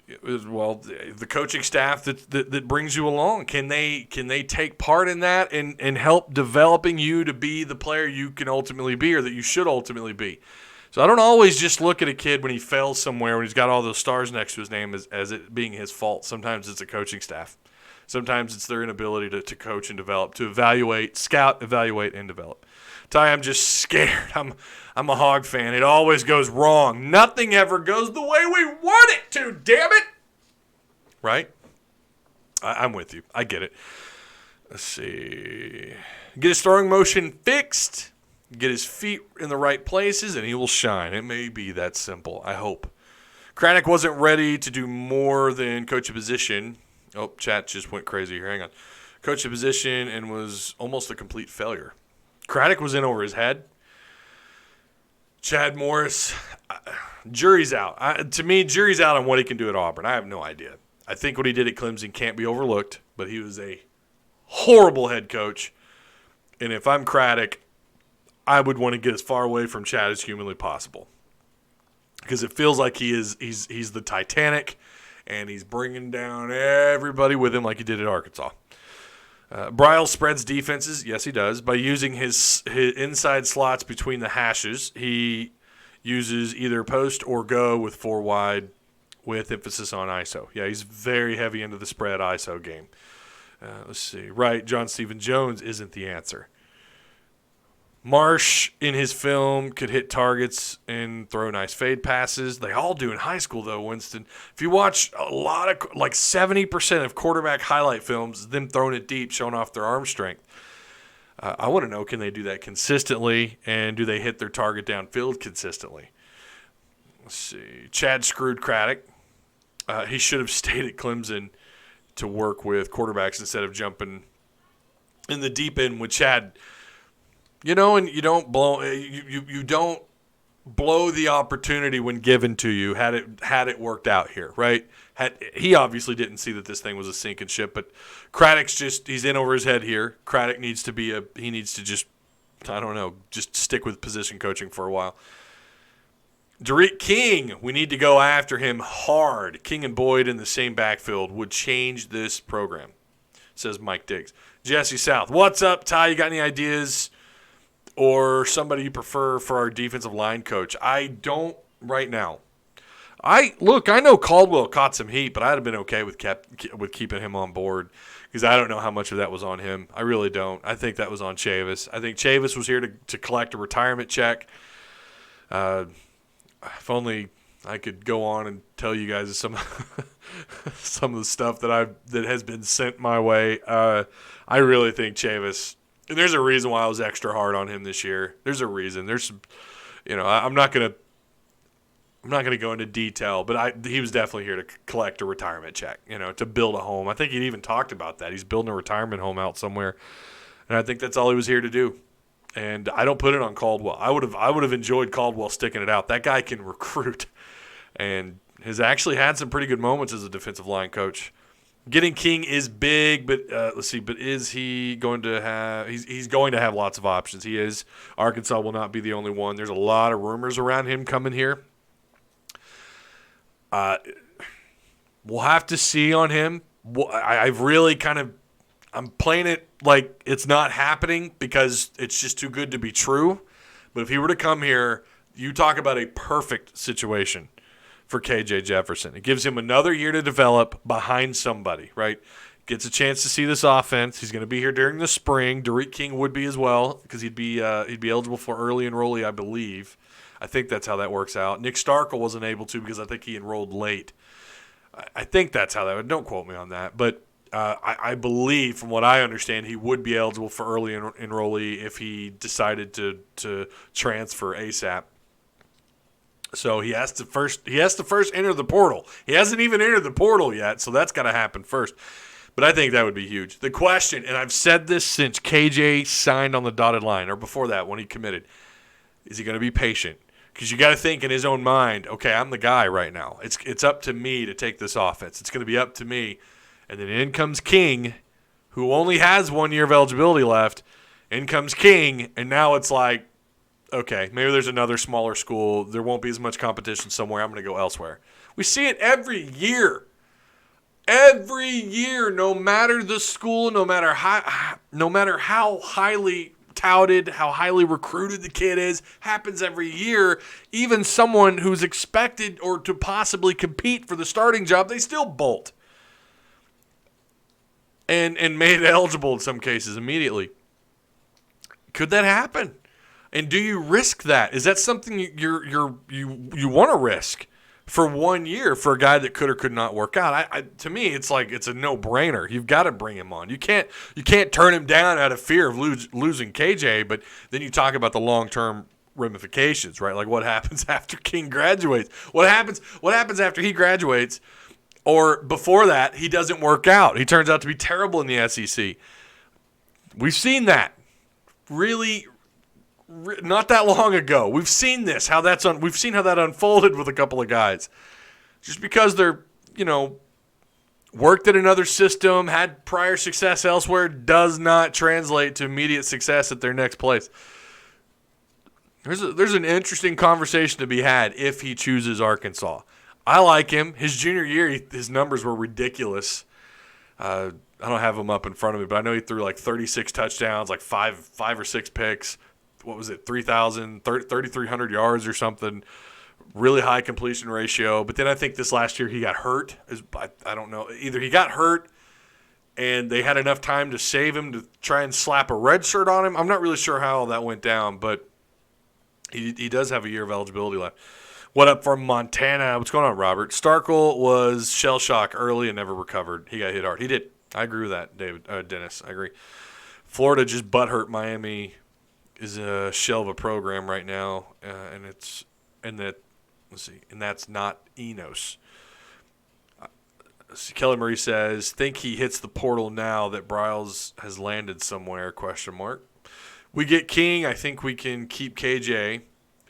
the coaching staff that brings you along. Can they take part in that and help developing you to be the player you can ultimately be or that you should ultimately be? So I don't always just look at a kid when he fails somewhere, when he's got all those stars next to his name as it being his fault. Sometimes it's a coaching staff. Sometimes it's their inability to coach and develop, to evaluate, scout, evaluate, and develop. Ty, I'm just scared. I'm a Hog fan. It always goes wrong. Nothing ever goes the way we want it to, damn it. Right? I'm with you. I get it. Let's see. Get his throwing motion fixed. Get his feet in the right places, and he will shine. It may be that simple. I hope. Craddock wasn't ready to do more than coach a position. Oh, chat just went crazy here. Hang on. Coach a position and was almost a complete failure. Craddock was in over his head. Chad Morris, jury's out. To me, jury's out on what he can do at Auburn. I have no idea. I think what he did at Clemson can't be overlooked, but he was a horrible head coach. And if I'm Craddock, I would want to get as far away from Chad as humanly possible, because it feels like he's the Titanic, and he's bringing down everybody with him like he did at Arkansas. Bryles spreads defenses. Yes, he does. By using his inside slots between the hashes, he uses either post or go with 4 wide with emphasis on ISO. Yeah, he's very heavy into the spread ISO game. Let's see. Right, John Stephen Jones isn't the answer. Marsh, in his film, could hit targets and throw nice fade passes. They all do in high school, though, Winston. If you watch a lot of, 70% of quarterback highlight films, them throwing it deep, showing off their arm strength. I want to know, can they do that consistently, and do they hit their target downfield consistently? Let's see. Chad screwed Craddock. He should have stayed at Clemson to work with quarterbacks instead of jumping in the deep end with Chad. And you don't blow the opportunity when given to you. Had it worked out here, right? He obviously didn't see that this thing was a sinking ship, but Craddock's he's in over his head here. Craddock needs to just stick with position coaching for a while. Derek King, we need to go after him hard. King and Boyd in the same backfield would change this program, says Mike Diggs. Jesse South, what's up, Ty? You got any ideas or somebody you prefer for our defensive line coach? I don't right now. I know Caldwell caught some heat, but I'd have been okay with keeping him on board, because I don't know how much of that was on him. I really don't. I think that was on Chavis. I think Chavis was here to collect a retirement check. If only I could go on and tell you guys some of the stuff that has been sent my way. I really think Chavis. And there's a reason why I was extra hard on him this year. There's a reason. There's some, I'm not gonna go into detail, but he was definitely here to collect a retirement check, to build a home. I think he even talked about that. He's building a retirement home out somewhere, and I think that's all he was here to do. And I don't put it on Caldwell. I would have enjoyed Caldwell sticking it out. That guy can recruit, and has actually had some pretty good moments as a defensive line coach. Getting King is big, but let's see. But is he going to have? He's going to have lots of options. He is. Arkansas will not be the only one. There's a lot of rumors around him coming here. We'll have to see on him. I've really I'm playing it like it's not happening because it's just too good to be true. But if he were to come here, you talk about a perfect situation for KJ Jefferson. It gives him another year to develop behind somebody, right? Gets a chance to see this offense. He's going to be here during the spring. Derek King would be as well, because he'd be eligible for early enrollee, I believe. I think that's how that works out. Nick Starkel wasn't able to because I think he enrolled late. I think that's how that would. Don't quote me on that, but I believe, from what I understand, he would be eligible for early enrollee if he decided to transfer ASAP. So he has to first enter the portal. He hasn't even entered the portal yet, so that's got to happen first. But I think that would be huge. The question, and I've said this since KJ signed on the dotted line, or before that when he committed, is he going to be patient? Because you got to think in his own mind, okay, I'm the guy right now. It's up to me to take this offense. It's going to be up to me. And then in comes King, who only has 1 year of eligibility left. In comes King, and now it's like, okay, maybe there's another smaller school. There won't be as much competition somewhere. I'm going to go elsewhere. We see it every year. Every year, no matter the school, no matter how highly touted, how highly recruited the kid is, happens every year. Even someone who's expected or to possibly compete for the starting job, they still bolt. And made eligible in some cases immediately. Could that happen? And do you risk that? Is that something you want to risk for 1 year for a guy that could or could not work out? To me, it's like it's a no-brainer. You've got to bring him on. You can't turn him down out of fear of losing KJ. But then you talk about the long-term ramifications, right? Like what happens after King graduates? What happens after he graduates? Or before that, he doesn't work out. He turns out to be terrible in the SEC. We've seen that. Really, not that long ago. We've seen this. We've seen how that unfolded with a couple of guys. Just because they're, worked at another system, had prior success elsewhere, does not translate to immediate success at their next place. There's an interesting conversation to be had if he chooses Arkansas. I like him. His junior year, his numbers were ridiculous. I don't have them up in front of me, but I know he threw like 36 touchdowns, like five or six picks. What was it, 3,300 yards or something. Really high completion ratio. But then I think this last year he got hurt. I don't know. Either he got hurt and they had enough time to save him to try and slap a red shirt on him. I'm not really sure how all that went down, but he does have a year of eligibility left. What up from Montana? What's going on, Robert? Starkel was shell shock early and never recovered. He got hit hard. He did. I agree with that, Dennis. I agree. Florida just butthurt Miami is a shell of a program right now, and that's not Enos. Kelly Murray says, think he hits the portal now that Bryles has landed somewhere, ? We get King. I think we can keep KJ.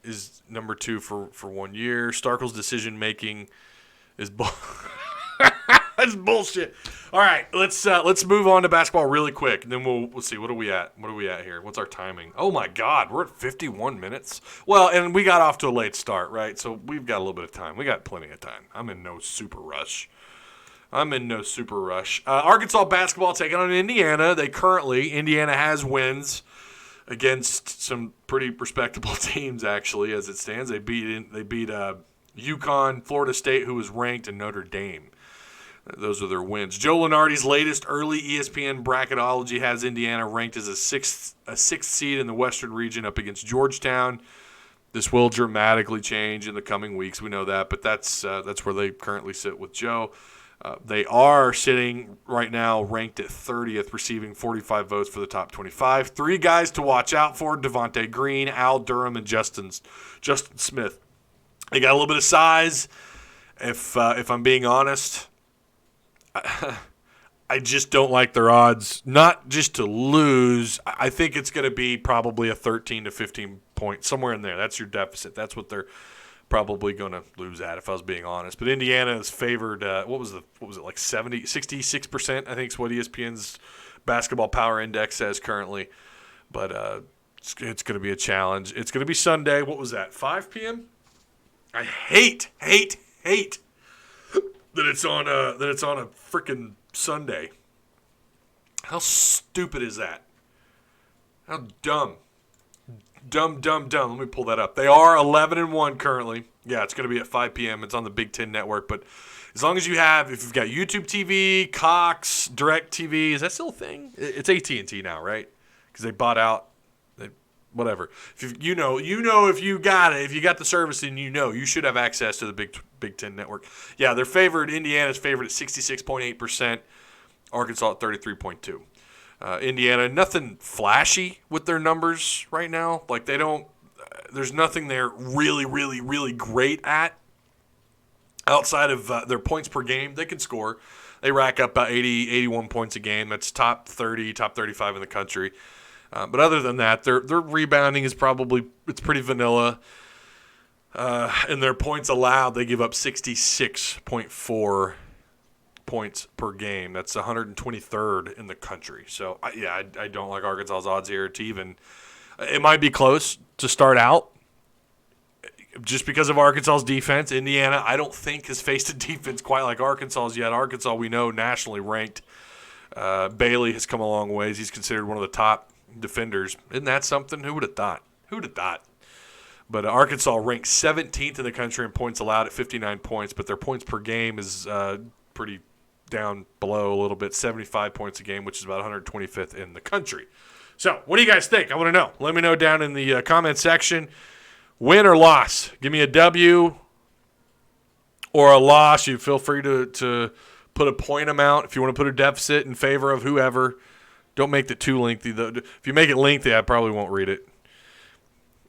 Is number 2 for 1 year. Starkel's decision making is that's bullshit. All right, let's move on to basketball really quick, and then we'll see. What are we at? Here? What's our timing? Oh my God, we're at 51 minutes. Well, and we got off to a late start, right? So we've got a little bit of time. We got plenty of time. I'm in no super rush. Arkansas basketball taking on Indiana. Indiana has wins against some pretty respectable teams, actually, as it stands. They beat UConn, Florida State, who was ranked, and Notre Dame. Those are their wins. Joe Lunardi's latest early ESPN bracketology has Indiana ranked as a sixth seed in the Western region up against Georgetown. This will dramatically change in the coming weeks. We know that, but that's where they currently sit with Joe. They are sitting right now ranked at 30th, receiving 45 votes for the top 25. 3 guys to watch out for: Devontae Green, Al Durham, and Justin Smith. They got a little bit of size. If I'm being honest, I just don't like their odds. Not just to lose. I think it's going to be probably a 13 to 15 point, somewhere in there. That's your deficit. That's what they're probably going to lose at, if I was being honest. But Indiana is favored, what was it, like 66%, I think is what ESPN's Basketball Power Index says currently. But it's going to be a challenge. It's going to be Sunday. What was that, 5 p.m.? I hate that it's on a freaking Sunday. How stupid is that? How dumb. Dumb. Let me pull that up. They are 11-1 currently. Yeah, it's going to be at 5 p.m. It's on the Big Ten Network. But as long as if you've got YouTube TV, Cox, Direct TV, is that still a thing? It's AT&T now, right? Because they bought out. Whatever. If you know if you got it, if you got the service, and you should have access to the Big Ten Network. Yeah, they're favored. Indiana's favored at 66.8%. Arkansas at 33.2%. Indiana, nothing flashy with their numbers right now. Like there's nothing they're really, really, really great at outside of their points per game. They can score. They rack up about 80, 81 points a game. That's top 30, top 35 in the country. But other than that, their rebounding is it's pretty vanilla. In their points allowed, they give up 66.4 points per game. That's 123rd in the country. So, I don't like Arkansas's odds here to even – it might be close to start out just because of Arkansas's defense. Indiana, I don't think, has faced a defense quite like Arkansas's yet. Arkansas, we know, nationally ranked. Bailey has come a long ways. He's considered one of the top defenders. Isn't that something? Who would have thought? But Arkansas ranks 17th in the country in points allowed at 59 points, but their points per game is pretty down below a little bit, 75 points a game, which is about 125th in the country. So, what do you guys think? I want to know. Let me know down in the comment section. Win or loss? Give me a W or a loss. You feel free to put a point amount if you want to put a deficit in favor of whoever. Don't make it too lengthy, though. If you make it lengthy, I probably won't read it.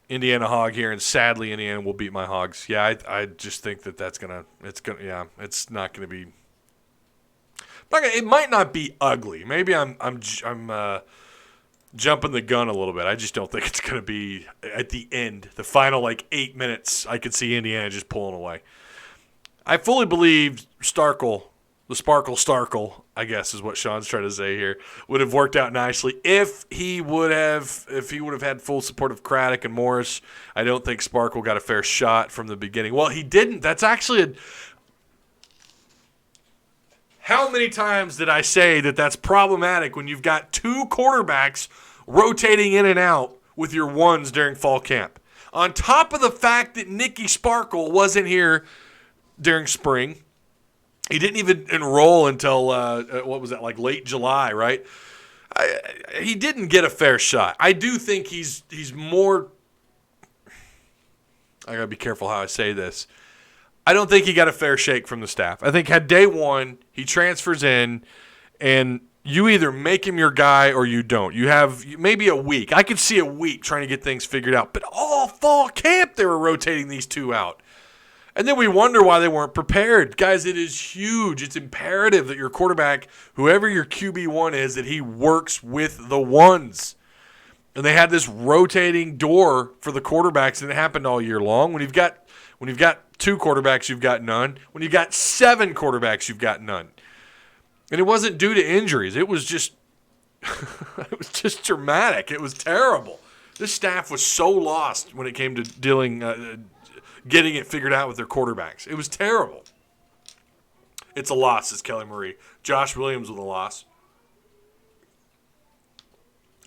Indiana Hog here, and sadly, Indiana will beat my Hogs. Yeah, I just think it's not gonna be. It might not be ugly. Maybe I'm jumping the gun a little bit. I just don't think it's gonna be at the end, the final 8 minutes. I could see Indiana just pulling away. I fully believe Starkle. The Starkle, I guess is what Sean's trying to say here, would have worked out nicely if he would have had full support of Craddock and Morris. I don't think Sparkle got a fair shot from the beginning. Well, he didn't. That's actually how many times did I say that's problematic when you've got two quarterbacks rotating in and out with your ones during fall camp? On top of the fact that Nicky Sparkle wasn't here during spring. He didn't even enroll until, late July, right? He didn't get a fair shot. I do think he's more – I got to be careful how I say this. I don't think he got a fair shake from the staff. I think had day one, he transfers in, and you either make him your guy or you don't. You have maybe a week. I could see a week trying to get things figured out. But all fall camp, they were rotating these two out. And then we wonder why they weren't prepared. Guys, it is huge. It's imperative that your quarterback, whoever your QB1 is, that he works with the ones. And they had this rotating door for the quarterbacks, and it happened all year long. When you've got two quarterbacks, you've got none. When you've got seven quarterbacks, you've got none. And it wasn't due to injuries. It was just it was just dramatic. It was terrible. This staff was so lost when it came to getting it figured out with their quarterbacks. It was terrible. It's a loss, says Kelly Marie. Josh Williams with a loss.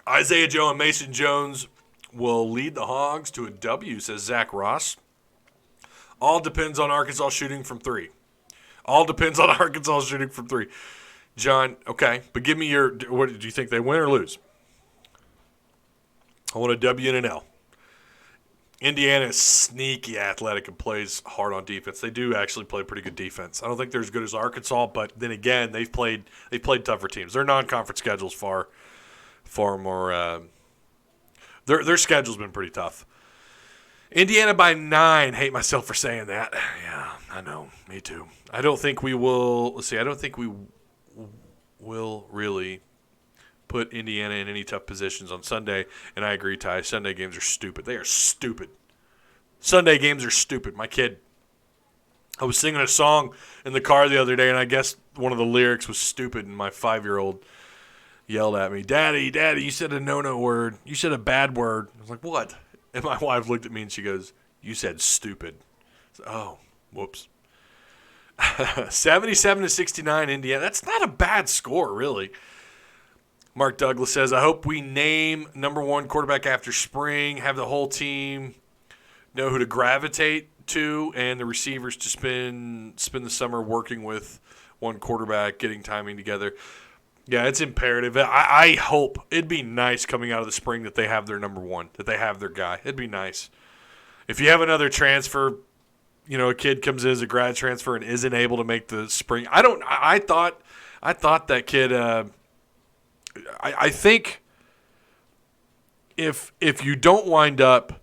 Isaiah Joe and Mason Jones will lead the Hogs to a W, says Zach Ross. All depends on Arkansas shooting from three. John, okay, but give me what do you think, they win or lose? I want a W and an L. Indiana is sneaky athletic and plays hard on defense. They do actually play pretty good defense. I don't think they're as good as Arkansas, but then again, they've played tougher teams. Their non-conference schedule's far more. Their schedule's been pretty tough. Indiana by 9. Hate myself for saying that. Yeah, I know. Me too. I don't think we will. Let's see. I don't think we will really put Indiana in any tough positions on Sunday, and I agree, Ty. Sunday games are stupid. They are stupid. Sunday games are stupid. My kid, I was singing a song in the car the other day, and I guess one of the lyrics was stupid, and my 5-year-old yelled at me, Daddy, you said a no-no word. You said a bad word. I was like, what? And my wife looked at me, and she goes, you said stupid. I said, oh, whoops. 77-69 Indiana. That's not a bad score, really. Mark Douglas says, I hope we name number one quarterback after spring, have the whole team know who to gravitate to, and the receivers to spend the summer working with one quarterback, getting timing together. Yeah, it's imperative. I hope it'd be nice coming out of the spring that they have their number one, that they have their guy. It'd be nice. If you have another transfer, a kid comes in as a grad transfer and isn't able to make the spring. I thought that kid. I think if you don't wind up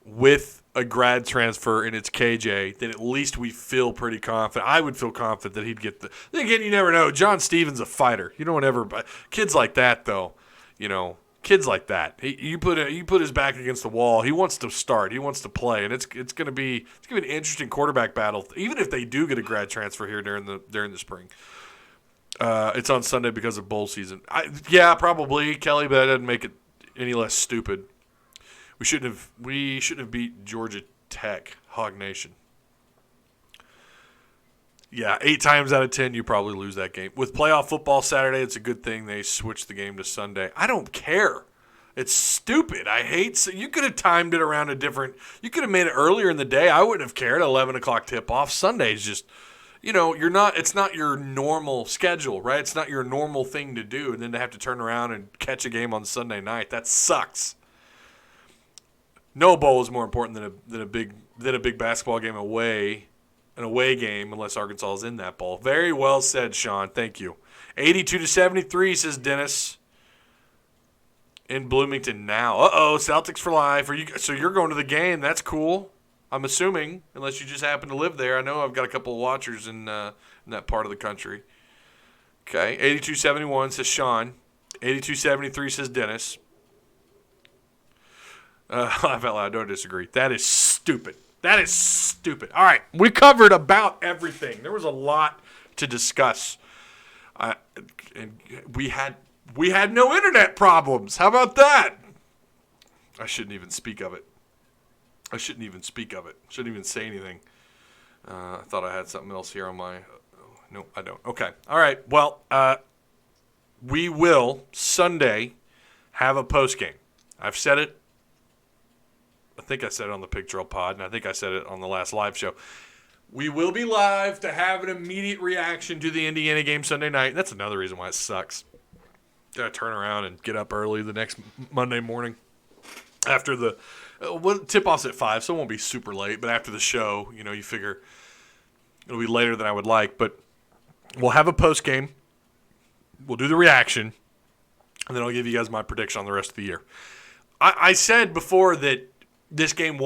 with a grad transfer and it's KJ, then at least we feel pretty confident. I would feel confident that he'd get the. Then again, you never know. John Stevens a fighter. You don't ever. Kids like that, though, Kids like that. You put his back against the wall. He wants to start. He wants to play, and it's gonna be an interesting quarterback battle. Even if they do get a grad transfer here during the spring. It's on Sunday because of bowl season. Yeah, probably Kelly, but that doesn't make it any less stupid. We shouldn't have beat Georgia Tech, Hog Nation. Yeah, 8 times out of 10, you probably lose that game. With playoff football Saturday, it's a good thing they switched the game to Sunday. I don't care. It's stupid. I hate. You could have timed it around a different. You could have made it earlier in the day. I wouldn't have cared. 11 o'clock tip off. Sunday's just, you're not. It's not your normal schedule, right? It's not your normal thing to do, and then to have to turn around and catch a game on Sunday night. That sucks. No bowl is more important than a big basketball game away. An away game, unless Arkansas is in that bowl. Very well said, Sean. Thank you. 82-73, says Dennis. In Bloomington now. Celtics for life. So you're going to the game. That's cool. I'm assuming, unless you just happen to live there. I know I've got a couple of watchers in that part of the country. Okay. 82-71 says Sean. 82-73 says Dennis. Laugh out loud. Don't disagree. That is stupid. That is stupid. All right, we covered about everything. There was a lot to discuss, and we had no internet problems. How about that? I shouldn't even speak of it. Shouldn't even say anything. I thought I had something else here on my. No, I don't. Okay. All right. Well, we will Sunday have a post game. I've said it. I think I said it on the Pig Trail Pod, and I think I said it on the last live show. We will be live to have an immediate reaction to the Indiana game Sunday night. That's another reason why it sucks. Got to turn around and get up early the next Monday morning after the tip-off's at 5, so it won't be super late. But after the show, you figure it'll be later than I would like. But we'll have a post game. We'll do the reaction, and then I'll give you guys my prediction on the rest of the year. I said before that this game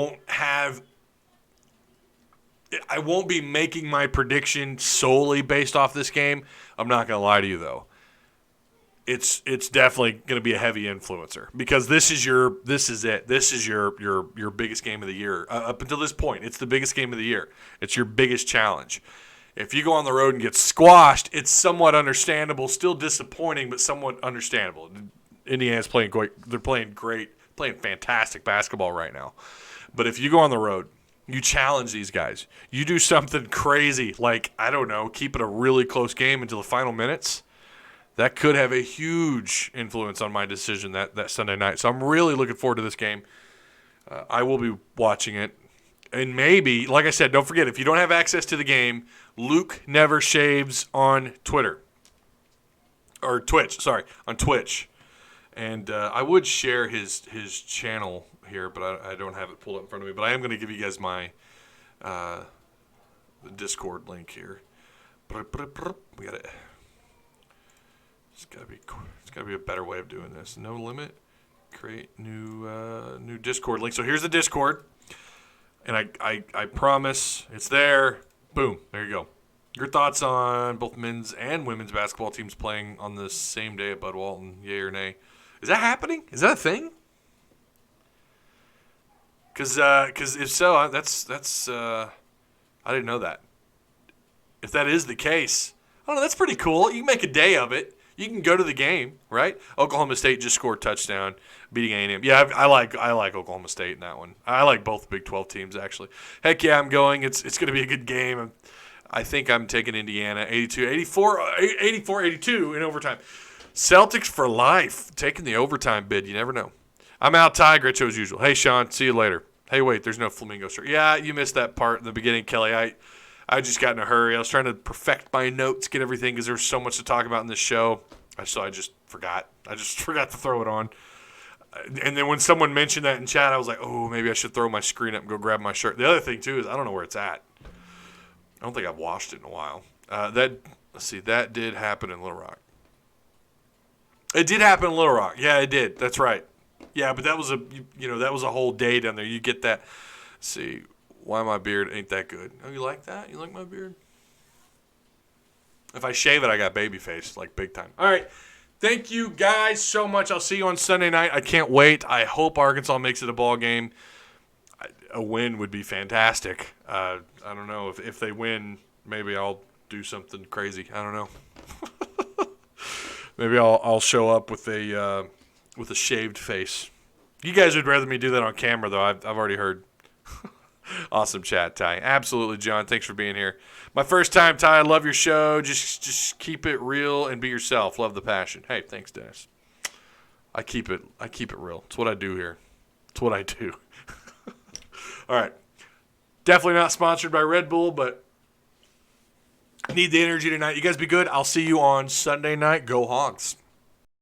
I won't be making my prediction solely based off this game. I'm not going to lie to you, though. It's definitely going to be a heavy influencer because this is it. This is your biggest game of the year. Up until this point, it's the biggest game of the year. It's your biggest challenge. If you go on the road and get squashed, it's somewhat understandable. Still disappointing, but somewhat understandable. Indiana's playing great. They're playing great. Playing fantastic basketball right now. But if you go on the road, you challenge these guys. You do something crazy like, I don't know, keep it a really close game until the final minutes. That could have a huge influence on my decision that Sunday night. So I'm really looking forward to this game. I will be watching it. And maybe, like I said, don't forget, if you don't have access to the game, Luke Never Shaves on Twitter. Or Twitch, on Twitch. And I would share his channel here, but I don't have it pulled up in front of me. But I am going to give you guys my the Discord link here. We got it. It's got to be a better way of doing this. No limit. Create new Discord link. So here's the Discord, and I promise it's there. Boom. There you go. Your thoughts on both men's and women's basketball teams playing on the same day at Bud Walton? Yay or nay? Is that happening? Is that a thing? Because if so, that's I didn't know that. If that is the case, I don't know. That's pretty cool. You can make a day of it. You can go to the game, right? Oklahoma State just scored a touchdown, beating A&M. Yeah, I like Oklahoma State in that one. I like both Big 12 teams actually. Heck yeah, I'm going. It's going to be a good game. I think I'm taking Indiana 84-82 in overtime. Celtics for life, taking the overtime bid. You never know. I'm out, Ty. Great show as usual. Hey, Sean, see you later. Hey, wait, there's no flamingo shirt. Yeah, you missed that part in the beginning, Kelly. I just got in a hurry. I was trying to perfect my notes, get everything, because there's so much to talk about in this show. So I just forgot. I just forgot to throw it on. And then when someone mentioned that in chat, I was like, oh, maybe I should throw my screen up and go grab my shirt. The other thing, too, is I don't know where it's at. I don't think I've washed it in a while. Let's see, that did happen in Little Rock. It did happen in Little Rock. Yeah, it did. That's right. Yeah, but that was a whole day down there. You get that. Let's see, why my beard ain't that good? Oh, you like that? You like my beard? If I shave it, I got baby face, like big time. All right, Thank you guys so much. I'll see you on Sunday night. I can't wait. I hope Arkansas makes it a ball game. A win would be fantastic. I don't know if they win. Maybe I'll do something crazy. I don't know. Maybe I'll show up with a shaved face. You guys would rather me do that on camera, though. I've already heard. Awesome chat, Ty. Absolutely, John. Thanks for being here. My first time, Ty. I love your show. Just keep it real and be yourself. Love the passion. Hey, thanks, Dennis. I keep it real. It's what I do here. It's what I do. All right. Definitely not sponsored by Red Bull, but need the energy tonight. You guys be good. I'll see you on Sunday night. Go Hogs.